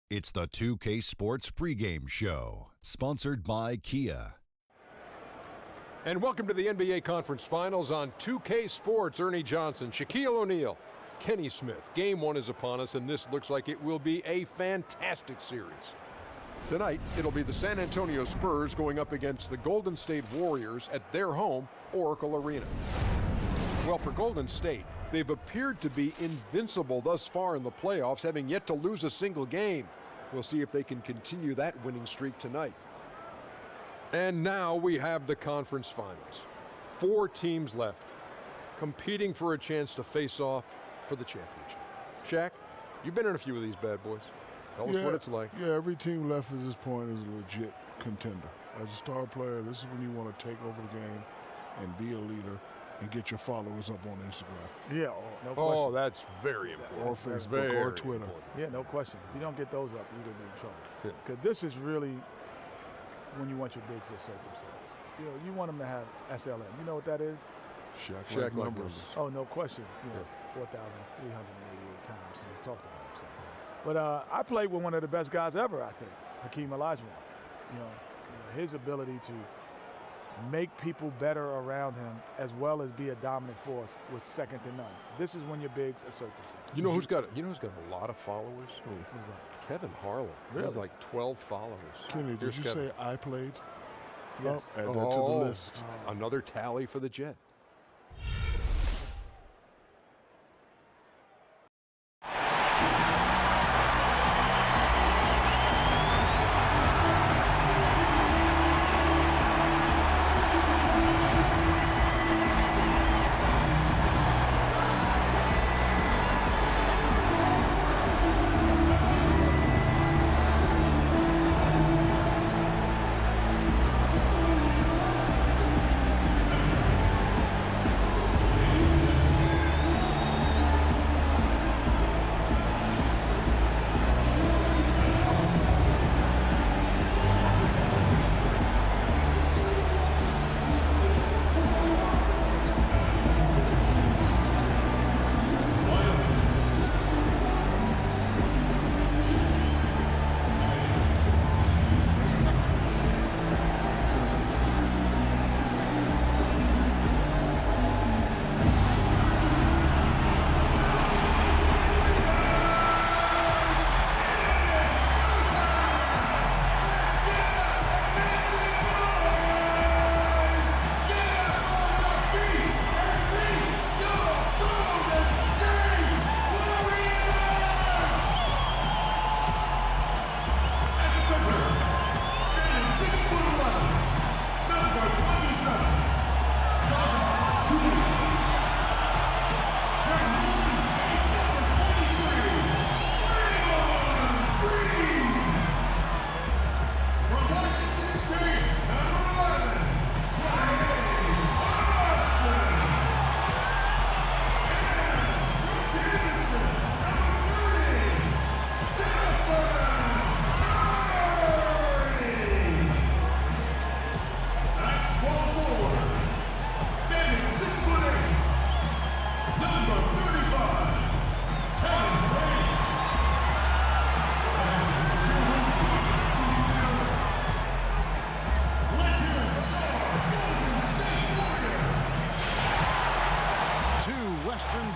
It's the 2K Sports pregame show, sponsored by Kia. And welcome to the NBA Conference Finals on 2K Sports. Ernie Johnson, Shaquille O'Neal, Kenny Smith. Game one is upon us, and this looks like it will be a fantastic series. Tonight, it'll be the San Antonio Spurs going up against the Golden State Warriors at their home, Oracle Arena. Well, for Golden State, they've appeared to be invincible thus far in the playoffs, having yet to lose a single game. We'll see if they can continue that winning streak tonight. And now we have the conference finals. 4 teams left, competing for a chance to face off for the championship. Shaq, you've been in a few of these bad boys. Tell us what it's like. Yeah, every team left at this point is a legit contender. As a star player, this is when you want to take over the game and be a leader and get your followers up on Instagram. Yeah, no question. Oh, that's very important. Or Facebook or Twitter. Important. Yeah, no question. If you don't get those up, you're going to be in trouble. Yeah. Because this is really when you want your bigs to assert themselves. You know, you want them to have SLM. You know what that is? Shaq numbers. Oh, no question. You know, 4,388 times he's talked about himself. But I played with one of the best guys ever, I think, Hakeem Olajuwon. You know, his ability to make people better around him as well as be a dominant force was second to none. This is when your bigs assert themselves. You know who's got a lot of followers? Who's that? Kevin Harlan. He has like 12 followers. Kenny, did you Kevin. say I played? Yes. Oh, add that to the list. Another tally for the Jet.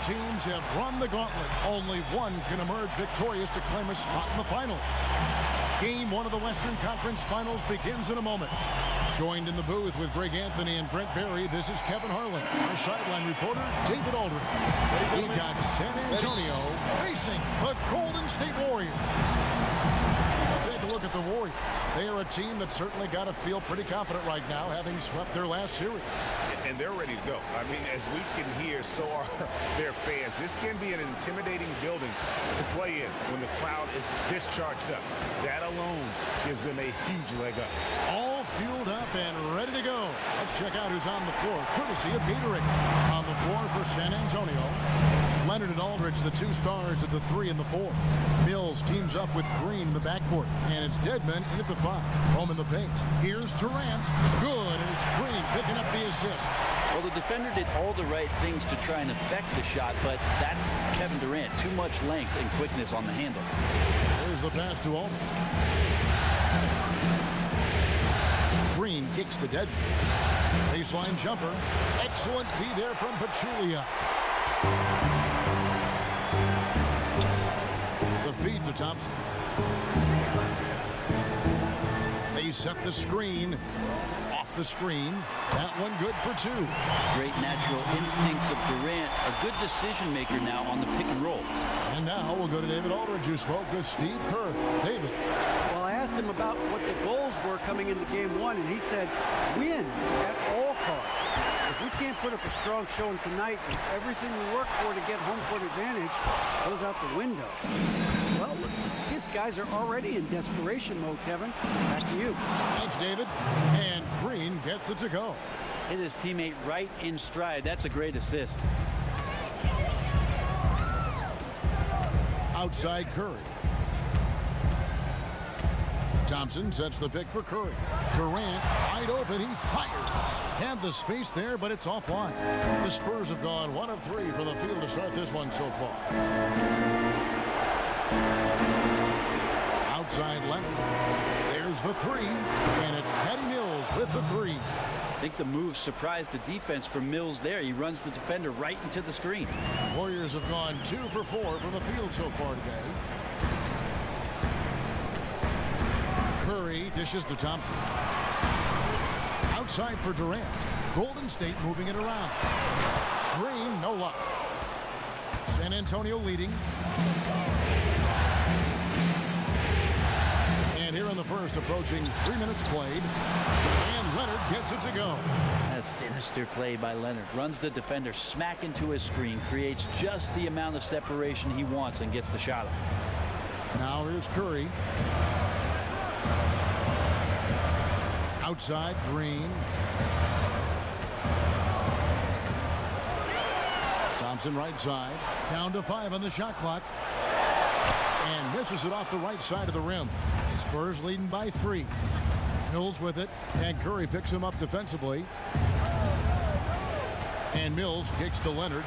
Teams have run the gauntlet. Only one can emerge victorious to claim a spot in the finals. Game one of the Western Conference Finals begins in a moment. Joined in the booth with Greg Anthony and Brent Barry, this is Kevin Harlan. Our sideline reporter, David Aldridge. We've got San Antonio facing the Golden State Warriors. Take a look at the Warriors. They are a team that certainly got to feel pretty confident right now, having swept their last series. And they're ready to go. I mean, as we can hear, so are their fans. This can be an intimidating building to play in when the crowd is this charged up. That alone gives them a huge leg up. All fueled up and ready to go. Let's check out who's on the floor, courtesy of Gatorade. On the floor for San Antonio, Leonard and Aldridge, the 2 stars at the 3 and the 4. Mills teams up with Green in the backcourt, and it's Deadman in at the 5. Home in the paint. Here's Durant. Good, and it's Green picking up the assist. Well, the defender did all the right things to try and affect the shot, but that's Kevin Durant. Too much length and quickness on the handle. There's Here's the pass to Aldridge. Green kicks to Deadman. Baseline jumper. Excellent D there from Pachulia. The feed to Thompson. They set the screen. Off the screen. That one good for two. Great natural instincts of Durant. A good decision maker now on the pick and roll. And now we'll go to David Aldridge, who spoke with Steve Kerr. David. Well, I asked him about what the goals were coming into game one, and he said, win at all costs. If we can't put up a strong showing tonight, then everything we work for to get home court advantage goes out the window. Well, looks like his guys are already in desperation mode, Kevin. Back to you. Thanks, David. And Green gets it to go. Hit his teammate right in stride. That's a great assist. Outside Curry. Thompson sets the pick for Curry. Durant wide open. He fires. Had the space there, but it's offline. The Spurs have gone 1 of 3 from the field to start this one so far. Outside Leonard. There's the three, and it's Patty Mills with the three. I think the move surprised the defense from Mills there. He runs the defender right into the screen. Warriors have gone 2 for 4 from the field so far today. Curry dishes to Thompson. Outside for Durant. Golden State moving it around. Green, no luck. San Antonio leading. And here in the first, approaching 3 minutes played. And Leonard gets it to go. A sinister play by Leonard. Runs the defender smack into his screen. Creates just the amount of separation he wants and gets the shot up. Now here's Curry. Outside, Green. Thompson right side. Down to 5 on the shot clock. And misses it off the right side of the rim. Spurs leading by 3. Mills with it. And Curry picks him up defensively. And Mills kicks to Leonard.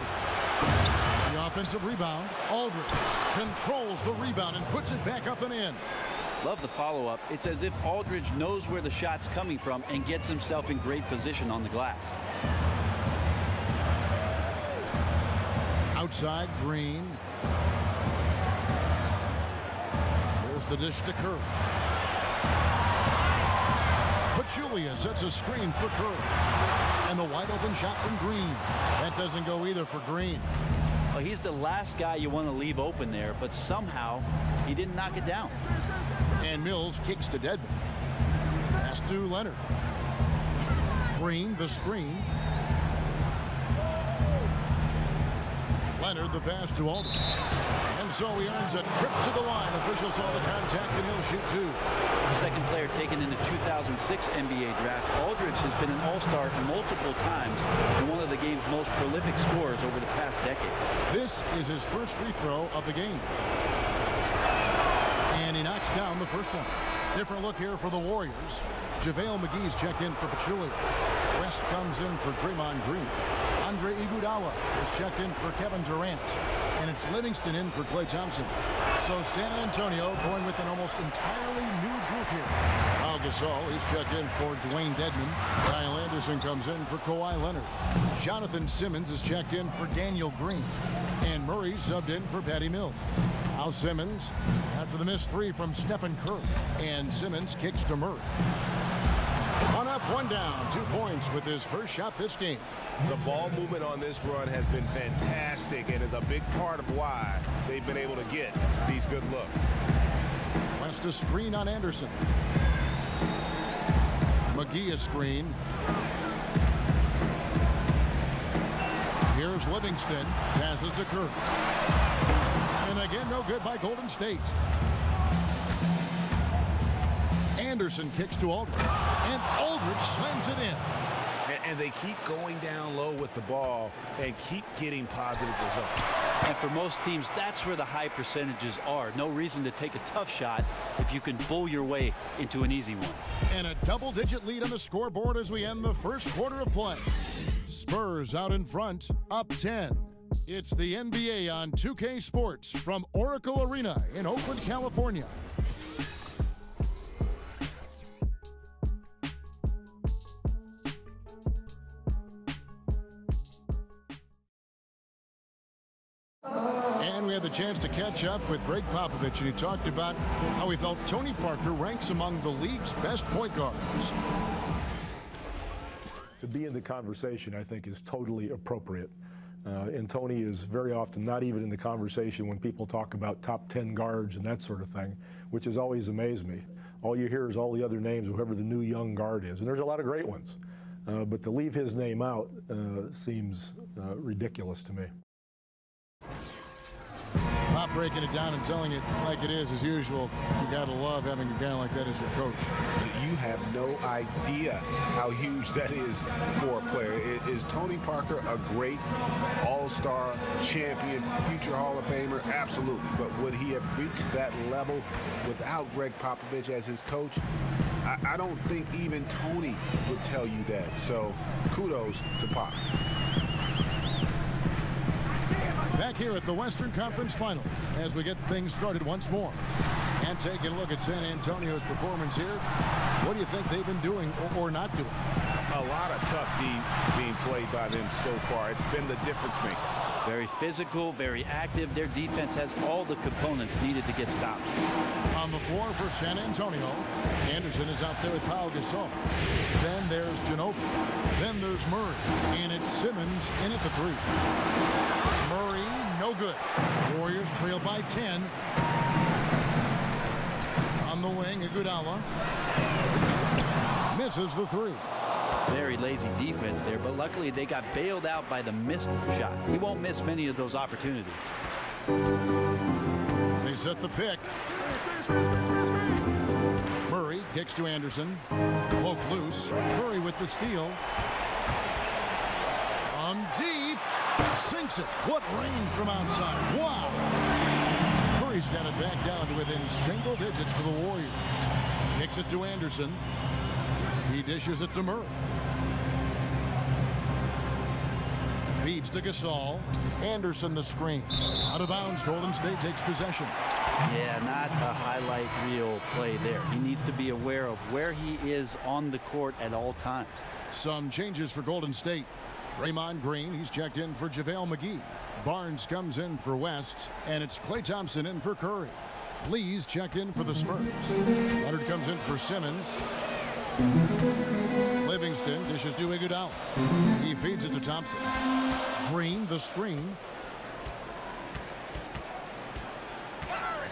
The offensive rebound. Aldridge controls the rebound and puts it back up and in. Love the follow-up. It's as if Aldridge knows where the shot's coming from and gets himself in great position on the glass. Outside, Green. There's the dish to Curry. Pachulia sets a screen for Curry. And the wide open shot from Green. That doesn't go either for Green. Well, he's the last guy you want to leave open there, but somehow he didn't knock it down. And Mills kicks to Deadman. Pass to Leonard. Green, the screen. Leonard, the pass to Aldridge. And so he earns a trip to the line. Officials saw the contact, and he'll shoot 2. Second player taken in the 2006 NBA draft. Aldridge has been an all-star multiple times and one of the game's most prolific scorers over the past decade. This is his first free throw of the game. And he knocks down the first one. Different look here for the Warriors. JaVale McGee's checked in for Pachulia. West comes in for Draymond Green. Andre Iguodala is checked in for Kevin Durant. And it's Livingston in for Klay Thompson. So San Antonio going with an almost entirely new group here. Al Gasol, he's checked in for Dwayne Dedmon. Kyle Anderson comes in for Kawhi Leonard. Jonathan Simmons is checked in for Daniel Green. And Murray subbed in for Patty Mills. Al Simmons after the missed 3 from Stephen Curry. And Simmons kicks to Murray. 1 up, 1 down, 2 points with his first shot this game. The ball movement on this run has been fantastic and is a big part of why they've been able to get these good looks. West a screen on Anderson. McGee a screen. Here's Livingston. Passes to Curry. And again, no good by Golden State. Anderson kicks to Aldridge. And Aldridge slams it in. And they keep going down low with the ball and keep getting positive results. And for most teams, that's where the high percentages are. No reason to take a tough shot if you can bull your way into an easy one. And a double-digit lead on the scoreboard as we end the first quarter of play. Spurs out in front, up 10. It's the NBA on 2K Sports from Oracle Arena in Oakland, California. And we had the chance to catch up with Greg Popovich, and he talked about how he felt Tony Parker ranks among the league's best point guards. To be in the conversation, I think, is totally appropriate. And Tony is very often not even in the conversation when people talk about top 10 guards and that sort of thing, which has always amazed me. All you hear is all the other names, whoever the new young guard is. And there's a lot of great ones. But to leave his name out seems ridiculous to me. Pop breaking it down and telling it like it is as usual. You got to love having a guy like that as your coach. You have no idea how huge that is for a player. Is Tony Parker a great all-star champion, future Hall of Famer? Absolutely. But would he have reached that level without Greg Popovich as his coach? I don't think even Tony would tell you that. So kudos to Pop. Back here at the Western Conference Finals as we get things started once more. And taking a look at San Antonio's performance here, what do you think they've been doing or not doing? A lot of tough D being played by them so far. It's been the difference maker. Very physical, very active. Their defense has all the components needed to get stops. On the floor for San Antonio, Anderson is out there with Pau Gasol. Then there's Ginobili. Then there's Murray. And it's Simmons in at the three. Murray, no good. Warriors trail by 10. On the wing, Iguodala misses the three. Very lazy defense there, but luckily they got bailed out by the missed shot. He won't miss many of those opportunities. They set the pick. Murray kicks to Anderson. Poke loose. Curry with the steal. On deep. Sinks it. What range from outside. Wow. Curry's got it back down to within single digits for the Warriors. Kicks it to Anderson. He dishes it to Murray. Feeds to Gasol. Anderson the screen. Out of bounds. Golden State takes possession. Yeah, not a highlight reel play there. He needs to be aware of where he is on the court at all times. Some changes for Golden State. Draymond Green, he's checked in for JaVale McGee. Barnes comes in for West, and it's Klay Thompson in for Curry. Lee's checked in for the Spurs. Leonard comes in for Simmons. Livingston dishes to Iguodala. He feeds it to Thompson. Green, the screen.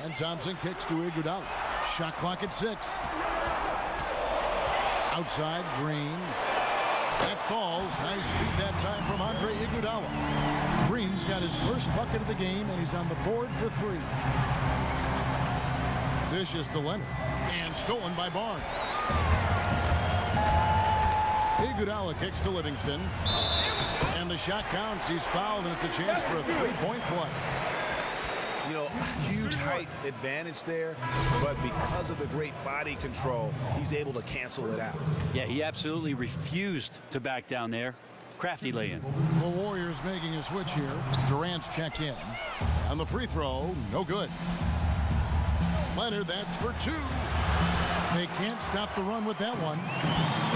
And Thompson kicks to Iguodala. Shot clock at 6. Outside, Green. That falls. Nice feed that time from Andre Iguodala. Green's got his first bucket of the game, and he's on the board for 3. Dishes to Leonard. And stolen by Barnes. Iguodala kicks to Livingston. And the shot counts. He's fouled, and it's a chance for a 3-point play. You know, huge height advantage there, but because of the great body control, he's able to cancel it out. Yeah, he absolutely refused to back down there. Crafty lay-in. The Warriors making a switch here. Durant's check in. And the free throw, no good. Leonard, that's for 2. They can't stop the run with that one.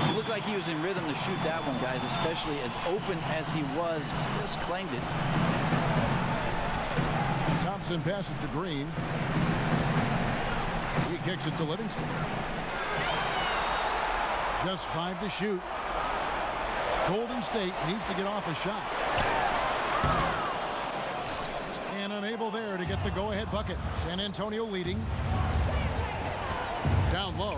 It looked like he was in rhythm to shoot that one, guys, especially as open as he was. Just claimed it. Thompson passes to Green. He kicks it to Livingston. Just 5 to shoot. Golden State needs to get off a shot. And unable there to get the go-ahead bucket. San Antonio leading. Down low.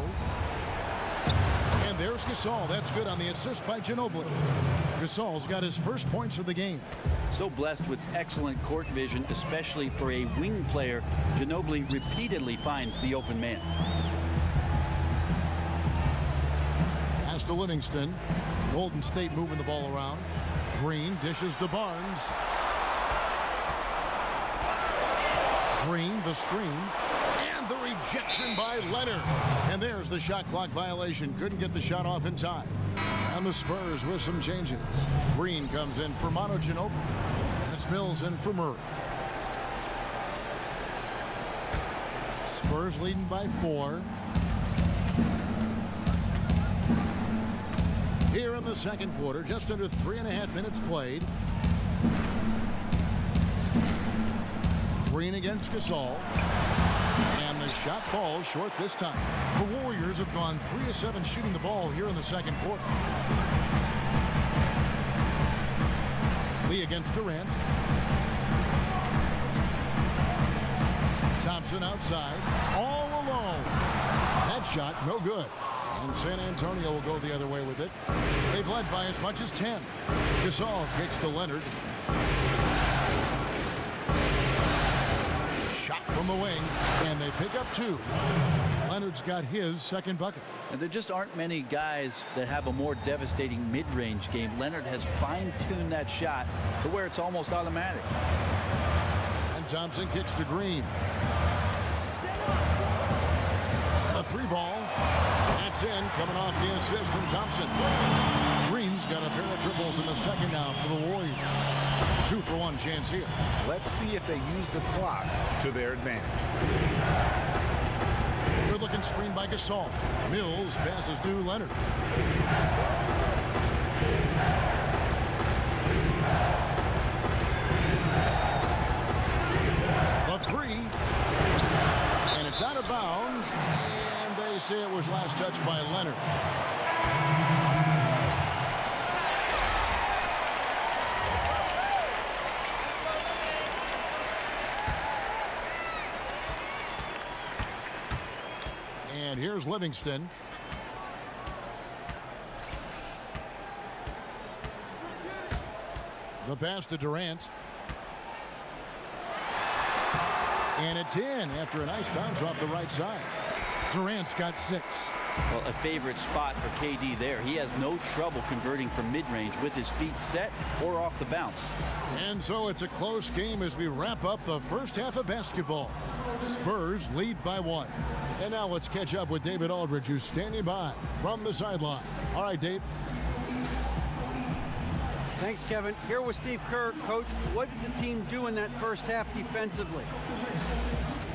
And there's Gasol. That's good on the assist by Ginobili. Gasol's got his first points of the game. So blessed with excellent court vision, especially for a wing player. Ginobili repeatedly finds the open man. Pass to Livingston. Golden State moving the ball around. Green dishes to Barnes. Green, the screen. And the rejection by Leonard. And there's the shot clock violation. Couldn't get the shot off in time. And the Spurs with some changes. Green comes in for Manu Ginobili. It's Mills in for Murray. Spurs leading by 4. Here in the second quarter, just under 3.5 minutes played. Green against Gasol. And the shot falls short this time. The Warriors have gone 3 of 7 shooting the ball here in the second quarter. Lee against Durant. Thompson outside, all alone. That shot, no good. And San Antonio will go the other way with it. They've led by as much as 10. Gasol kicks to Leonard. Shot from the wing, and they pick up 2. Leonard's got his second bucket. And there just aren't many guys that have a more devastating mid-range game. Leonard has fine-tuned that shot to where it's almost automatic. And Thompson kicks to Green. A 3-ball. That's in, coming off the assist from Thompson. Green's got a pair of triples in the second now for the Warriors. 2-for-1 chance here. Let's see if they use the clock to their advantage. Good looking screen by Gasol. Mills passes to Leonard. The 3. And it's out of bounds. And they say it was last touched by Leonard. And here's Livingston. The pass to Durant. And it's in after a nice bounce off the right side. Durant's got 6. Well, a favorite spot for KD there. He has no trouble converting from mid-range with his feet set or off the bounce. And so it's a close game as we wrap up the first half of basketball. Spurs lead by 1. And now let's catch up with David Aldridge, who's standing by from the sideline. All right, Dave. Thanks, Kevin. Here with Steve Kerr. Coach, what did the team do in that first half defensively?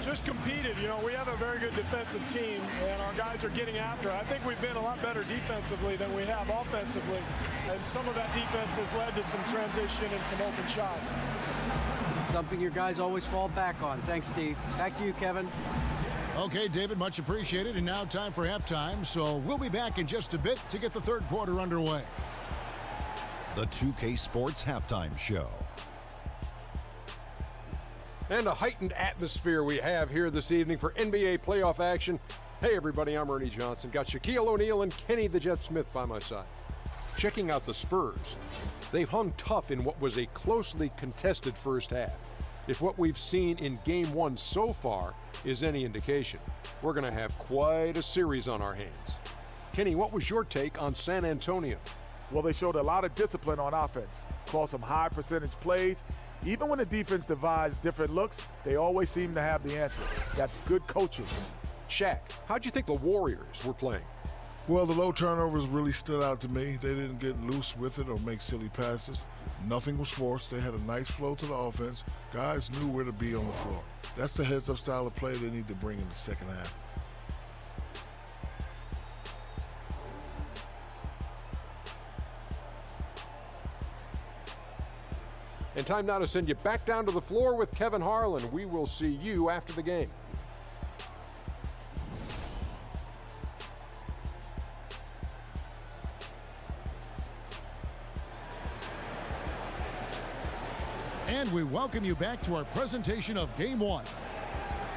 Just competed. You know, we have a very good defensive team, and our guys are getting after it. I think we've been a lot better defensively than we have offensively, and some of that defense has led to some transition and some open shots. Something your guys always fall back on. Thanks, Steve. Back to you, Kevin. Okay, David, much appreciated. And now time for halftime, so we'll be back in just a bit to get the third quarter underway. The 2K Sports Halftime Show. And a heightened atmosphere we have here this evening for NBA playoff action. Hey everybody, I'm Ernie Johnson. Got Shaquille O'Neal and Kenny the Jet Smith by my side. Checking out the Spurs. They've hung tough in what was a closely contested first half. If what we've seen in Game 1 so far is any indication, we're going to have quite a series on our hands. Kenny, what was your take on San Antonio? Well, they showed a lot of discipline on offense, called some high percentage plays. Even when the defense devised different looks, they always seem to have the answer. That's good coaching. Shaq, how'd you think the Warriors were playing? Well, the low turnovers really stood out to me. They didn't get loose with it or make silly passes. Nothing was forced. They had a nice flow to the offense. Guys knew where to be on the floor. That's the heads-up style of play they need to bring in the second half. And time now to send you back down to the floor with Kevin Harlan. We will see you after the game. And we welcome you back to our presentation of Game 1.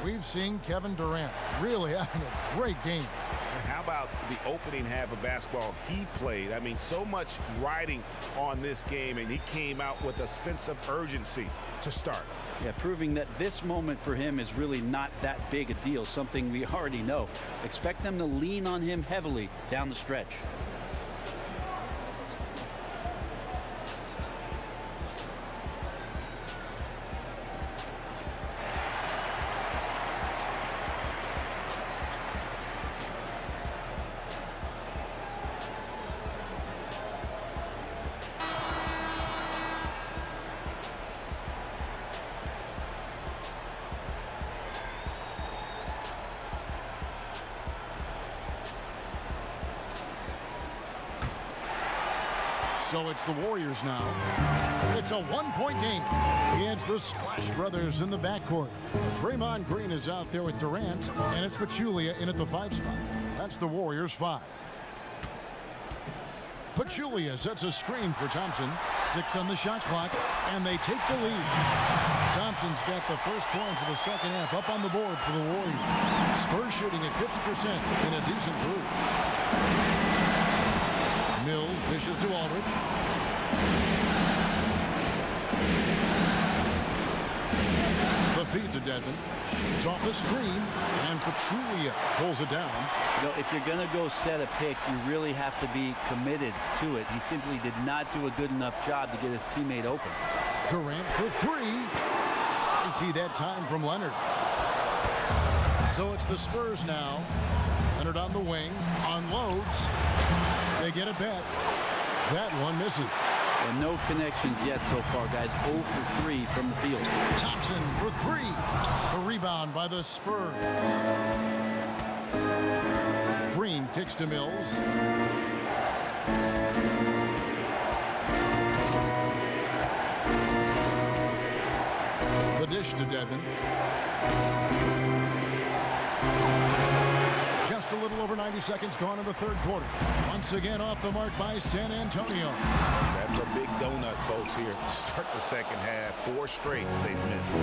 We've seen Kevin Durant really having a great game. And how about the opening half of basketball he played? I mean, so much riding on this game, and he came out with a sense of urgency to start. Yeah, proving that this moment for him is really not that big a deal, something we already know. Expect them to lean on him heavily down the stretch. So it's the Warriors now. It's a one-point game. It's the Splash Brothers in the backcourt. Draymond Green is out there with Durant, and it's Pachulia in at the 5 spot. That's the Warriors 5. Pachulia sets a screen for Thompson. 6 on the shot clock, and they take the lead. Thompson's got the first points of the second half up on the board for the Warriors. Spurs shooting at 50% in a decent group. Mills dishes to Aldridge. The feed to Dedmon. It's off the screen, and Pachulia pulls it down. You know, if you're going to go set a pick, you really have to be committed to it. He simply did not do a good enough job to get his teammate open. Durant for 3. 80 that time from Leonard. So it's the Spurs now. Leonard on the wing, unloads. They get it back. That one misses. And no connections yet so far, guys. 0 for 3 from the field. Thompson for 3. A rebound by the Spurs. Green kicks to Mills. The dish to Dedmon. Just a little over 90 seconds gone in the third quarter. Once again off the mark by San Antonio. That's a big donut, folks, here. Start the second half. 4 straight they've missed.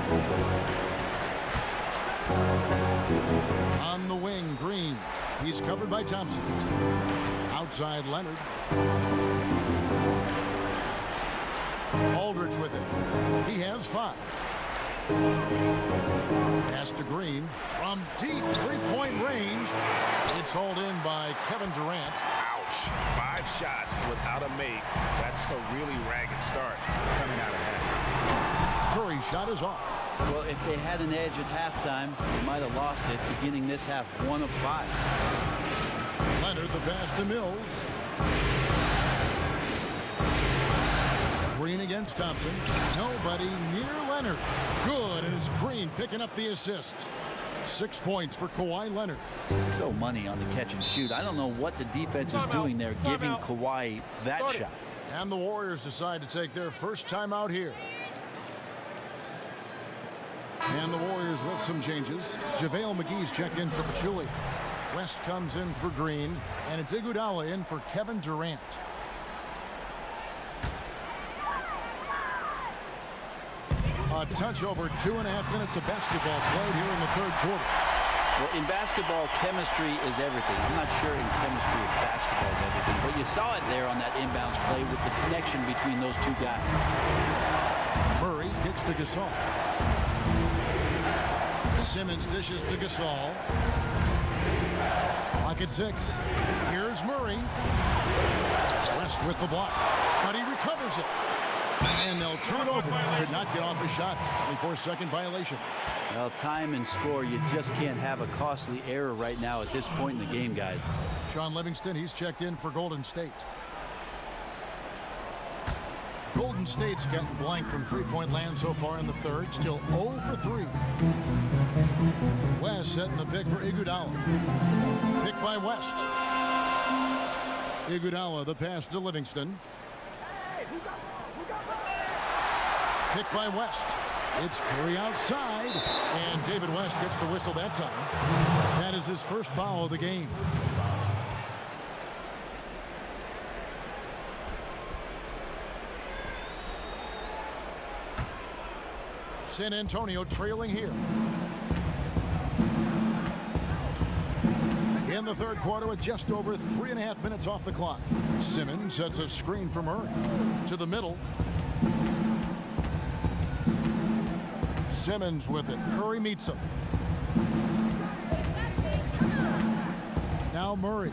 On the wing, Green. He's covered by Thompson. Outside, Leonard. Aldridge with it. He has 5. Pass to Green from deep three-point range. It's hauled in by Kevin Durant. Ouch. 5 shots without a make. That's a really ragged start coming out of halftime. Curry's shot is off. Well, if they had an edge at halftime, they might have lost it. Beginning this half, 1 of 5. Leonard the pass to Mills. Green against Thompson. Nobody near Leonard. Good, and it's Green picking up the assist. 6 points for Kawhi Leonard. So money on the catch and shoot. I don't know what the defense is doing there, giving Kawhi that shot. And the Warriors decide to take their first time out here. And the Warriors with some changes. JaVale McGee's checked in for Pachulia. West comes in for Green, and it's Iguodala in for Kevin Durant. A touch over 2.5 minutes of basketball played here in the third quarter. Well, in basketball, chemistry is everything. I'm not sure in chemistry if basketball is everything, but you saw it there on that inbounds play with the connection between those two guys. Murray kicks to Gasol. Simmons dishes to Gasol. Clock at 6. Here's Murray. West with the block, but he recovers it. And they'll turn it over. Could not get off a shot. 24-second violation. Well, time and score, you just can't have a costly error right now at this point in the game, guys. Sean Livingston, he's checked in for Golden State. Golden State's gotten blank from three-point land so far in the third. Still 0 for 3. West setting the pick for Iguodala. Pick by West. Iguodala, the pass to Livingston. Pick by West. It's Curry outside, and David West gets the whistle that time. That is his first foul of the game. San Antonio trailing here. In the third quarter with just over 3.5 minutes off the clock. Simmons sets a screen for Murray. To the middle. Simmons with it. Curry meets him. Now Murray.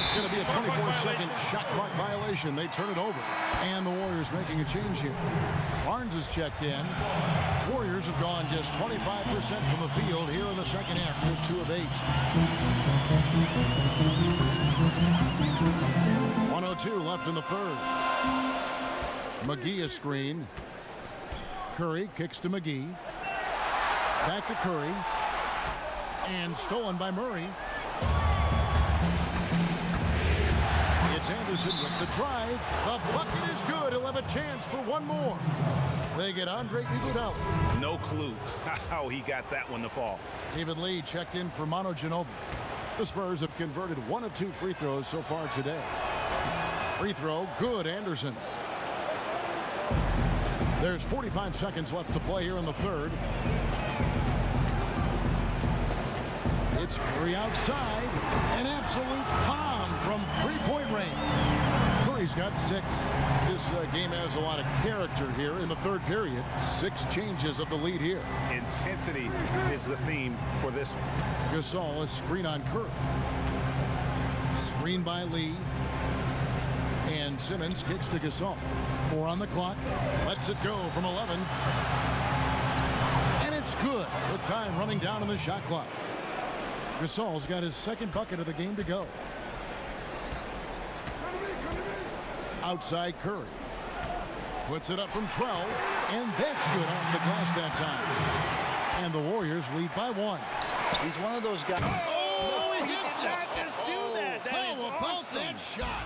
It's going to be a 24-second shot clock violation. They turn it over. And the Warriors making a change here. Barnes is checked in. Warriors have gone just 25% from the field here in the second half. They're 2 of 8. 1:02 left in the third. McGee a screen. Curry kicks to McGee. Back to Curry. And stolen by Murray. It's Anderson with the drive. The bucket is good. He'll have a chance for one more. They get Andre Iguodala. No clue how he got that one to fall. David Lee checked in for Manu Ginobili. The Spurs have converted 1 of 2 free throws so far today. Free throw, good, Anderson. There's 45 seconds left to play here in the third. It's Curry outside. An absolute bomb from three-point range. Curry's got 6. This game has a lot of character here in the third period. 6 changes of the lead here. Intensity is the theme for this one. Gasol, a screen on Curry. Screen by Lee. And Simmons kicks to Gasol. 4 on the clock. Lets it go from 11. And it's good with time running down on the shot clock. Gasol's got his second bucket of the game to go. Outside Curry. Puts it up from 12. And that's good on the glass that time. And the Warriors lead by 1. He's one of those guys. Oh, he hits it. Just do that. How about that shot?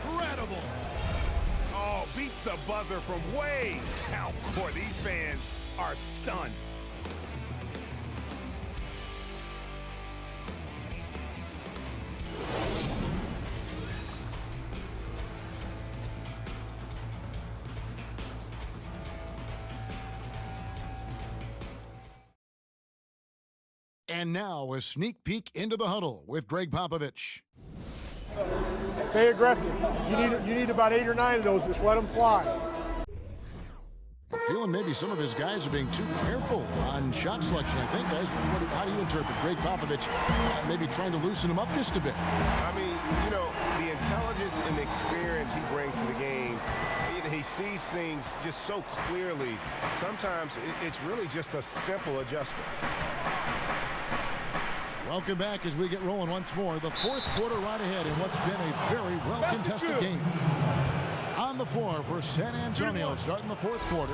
Incredible. Oh, beats the buzzer from way down court. These fans are stunned. And now a sneak peek into the huddle with Greg Popovich. Stay aggressive. You need about 8 or 9 of those. Just let them fly. I'm feeling maybe some of his guys are being too careful on shot selection. I think, guys, how do you interpret Greg Popovich maybe trying to loosen him up just a bit? I mean, you know, the intelligence and the experience he brings to the game, he sees things just so clearly. Sometimes it's really just a simple adjustment. Welcome back as we get rolling once more. The fourth quarter right ahead in what's been a very well-contested game. On the floor for San Antonio starting the fourth quarter.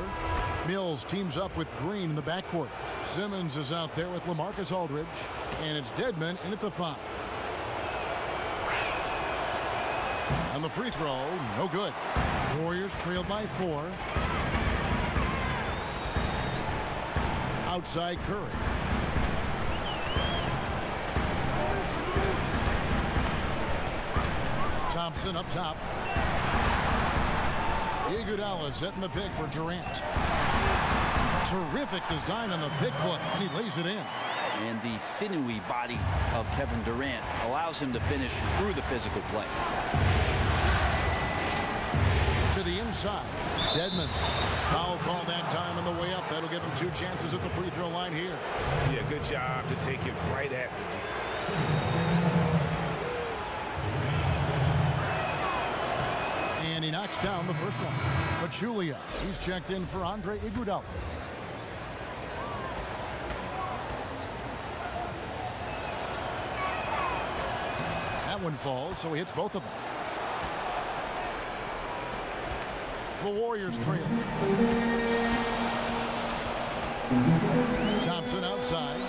Mills teams up with Green in the backcourt. Simmons is out there with LaMarcus Aldridge. And it's Dedmon in at the 5. On the free throw, no good. Warriors trailed by 4. Outside Curry. Thompson up top. Iguodala setting the pick for Durant. Terrific design on the pick play, and he lays it in. And the sinewy body of Kevin Durant allows him to finish through the physical play. To the inside. Dedmon. Foul call that time on the way up. That'll give him 2 chances at the free throw line here. Yeah, good job to take it right at the D. And he knocks down the first one. Pachulia, he's checked in for Andre Iguodala. That one falls, so he hits both of them. The Warriors trail. Thompson outside.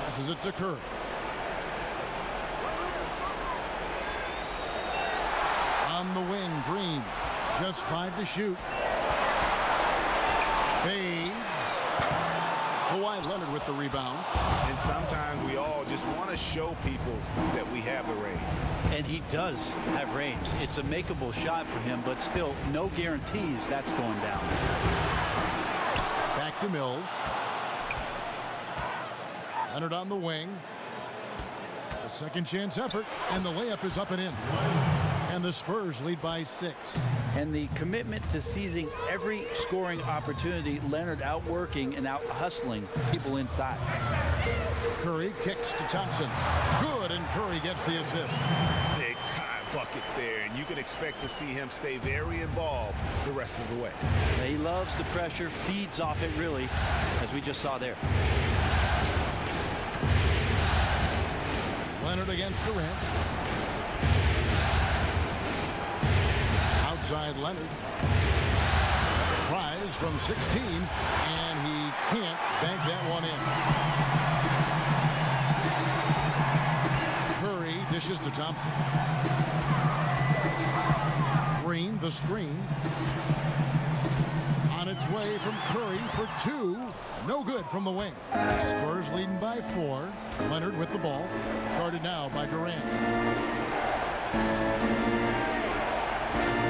Passes it to Curry. On the wing, Green. Just 5 to shoot. Fades. Kawhi Leonard with the rebound. And sometimes we all just want to show people that we have the range. And he does have range. It's a makeable shot for him, but still no guarantees that's going down. Back to Mills. Leonard on the wing. A second chance effort, and the layup is up and in. And the Spurs lead by 6. And the commitment to seizing every scoring opportunity, Leonard outworking and out hustling people inside. Curry kicks to Thompson. Good, and Curry gets the assist. Big time bucket there, and you can expect to see him stay very involved the rest of the way. He loves the pressure, feeds off it really, as we just saw there. Leonard against Durant. Outside Leonard. Tries from 16, and he can't bank that one in. to Thompson. Green, the screen. On its way from Curry for two. No good from the wing. Spurs leading by 4. Leonard with the ball. Guarded now by Durant.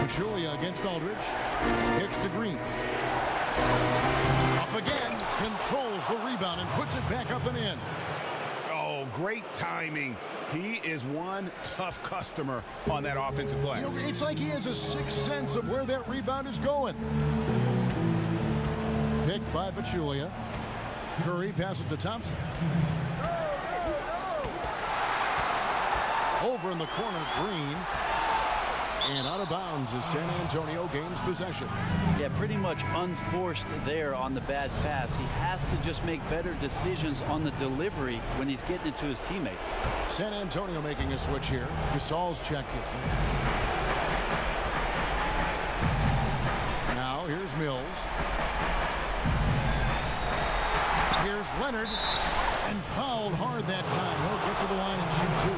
Pachulia against Aldridge. Kicks to Green. Up again. Controls the rebound and puts it back up and in. Oh, great timing. He is one tough customer on that offensive glass. You know, it's like he has a sixth sense of where that rebound is going. Picked by Pachulia. Curry passes to Thompson. Over in the corner, Green. And out of bounds as San Antonio gains possession. Yeah, pretty much unforced there on the bad pass. He has to just make better decisions on the delivery when he's getting it to his teammates. San Antonio making a switch here. Gasol's checked in. Now here's Mills. Here's Leonard. And fouled hard that time. He'll get to the line and shoot two.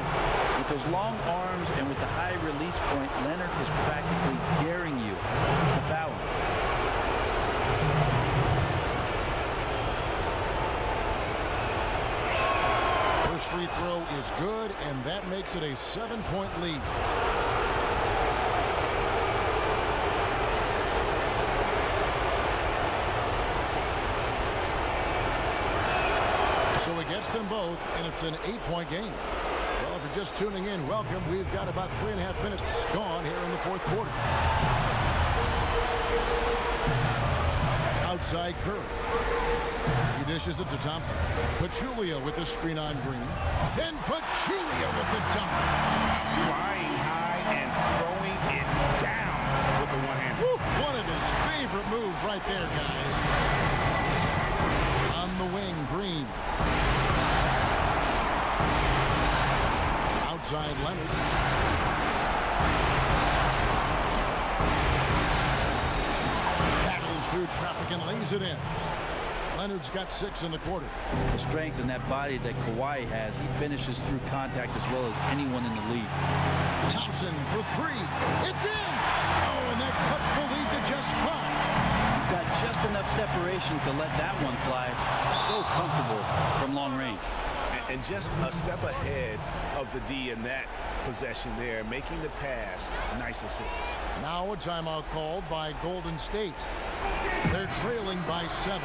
With those long arms and with the high release point, Leonard is practically daring you to foul him. First free throw is good, and that makes it a 7-point lead. So he gets them both, and it's an 8-point game. Well, if you're just tuning in, welcome. We've got about 3.5 minutes gone here in the fourth quarter. Outside Curry. He dishes it to Thompson. Pachulia with the screen on Green. Then Pachulia with the dunk. Flying high and throwing it down with the one hand. One of his favorite moves right there, guys. On the wing, Green. Outside Leonard. Battles through traffic and lays it in. Leonard's got 6 in the quarter. The strength in that body that Kawhi has, he finishes through contact as well as anyone in the league. Thompson for 3. It's in! Oh, and that cuts the lead to just 5. You've got just enough separation to let that one fly. So comfortable from long range. And just a step ahead of the D in that possession there, making the pass. Nice assist. Now a timeout called by Golden State. They're trailing by 7.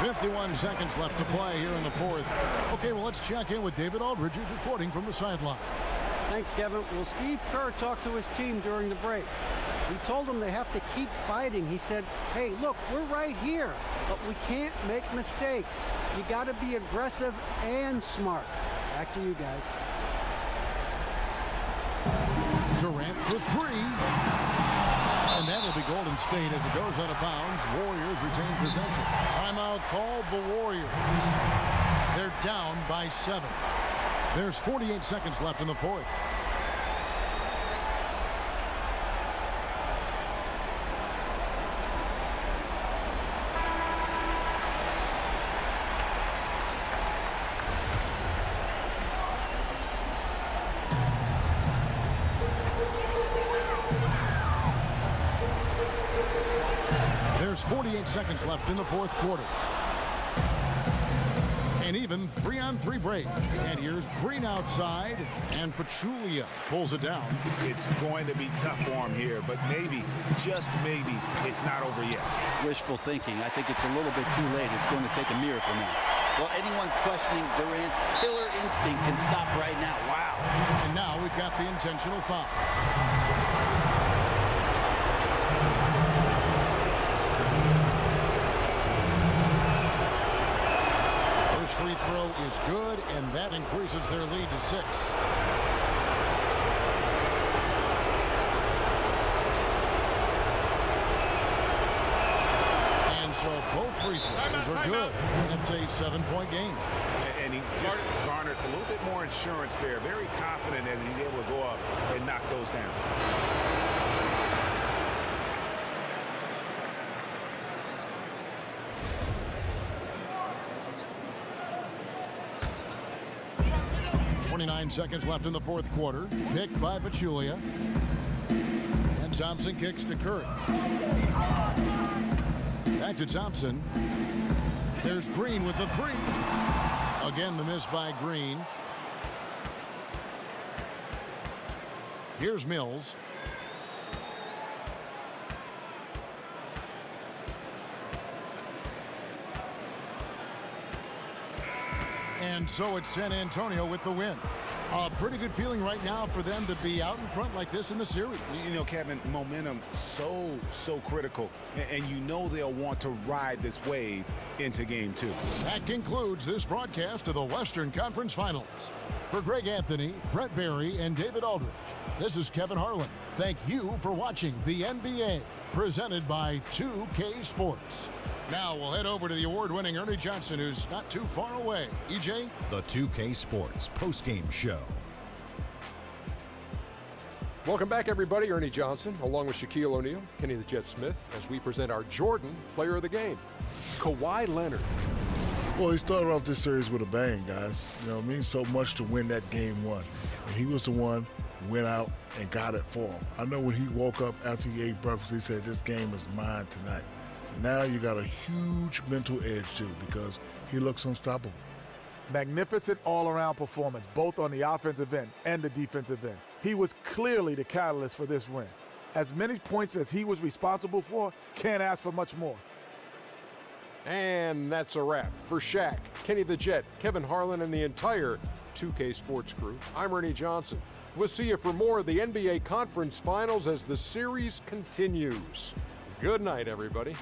51 seconds left to play here in the fourth. Okay, well, let's check in with David Aldridge, who's reporting from the sideline. Thanks, Kevin. Well, Steve Kerr talked to his team during the break. He told them they have to keep fighting. He said, hey, look, we're right here, but we can't make mistakes. You got to be aggressive and smart. Back to you guys. Durant for 3. And that'll be Golden State as it goes out of bounds. Warriors retain possession. Timeout called the Warriors. They're down by 7. There's 48 seconds left in the fourth. There's 48 seconds left in the fourth quarter. An even 3-on-3 break. And here's Green outside, and Pachulia pulls it down. It's going to be tough for him here, but maybe, just maybe, it's not over yet. Wishful thinking. I think it's a little bit too late. It's going to take a miracle now. Well, anyone questioning Durant's killer instinct can stop right now. Wow. And now we've got the intentional foul. First free throw is good, and that increases their lead to 6. And so both free throws are good. That's a 7-point game. And he just garnered a little bit more insurance there. Very confident as he's able to go up and knock those down. 29 seconds left in the fourth quarter. Picked by Pachulia. And Thompson kicks to Curry. Back to Thompson. There's Green with the three. Again, the miss by Green. Here's Mills. And so it's San Antonio with the win. A pretty good feeling right now for them to be out in front like this in the series. You know, Kevin, momentum so critical. And you know they'll want to ride this wave into game 2. That concludes this broadcast of the Western Conference Finals. For Greg Anthony, Brett Barry, and David Aldridge, this is Kevin Harlan. Thank you for watching the NBA, presented by 2K Sports. Now we'll head over to the award-winning Ernie Johnson, who's not too far away. EJ? The 2K Sports postgame show. Welcome back, everybody. Ernie Johnson, along with Shaquille O'Neal, Kenny the Jet Smith, as we present our Jordan Player of the Game, Kawhi Leonard. Well, he started off this series with a bang, guys. You know, it means so much to win that game 1. And he was the one who went out and got it for him. I know when he woke up after he ate breakfast, he said, this game is mine tonight. And now you got a huge mental edge, too, because he looks unstoppable. Magnificent all-around performance, both on the offensive end and the defensive end. He was clearly the catalyst for this win. As many points as he was responsible for, can't ask for much more. And that's a wrap. For Shaq, Kenny the Jet, Kevin Harlan, and the entire 2K Sports crew, I'm Ernie Johnson. We'll see you for more of the NBA Conference Finals as the series continues. Good night, everybody.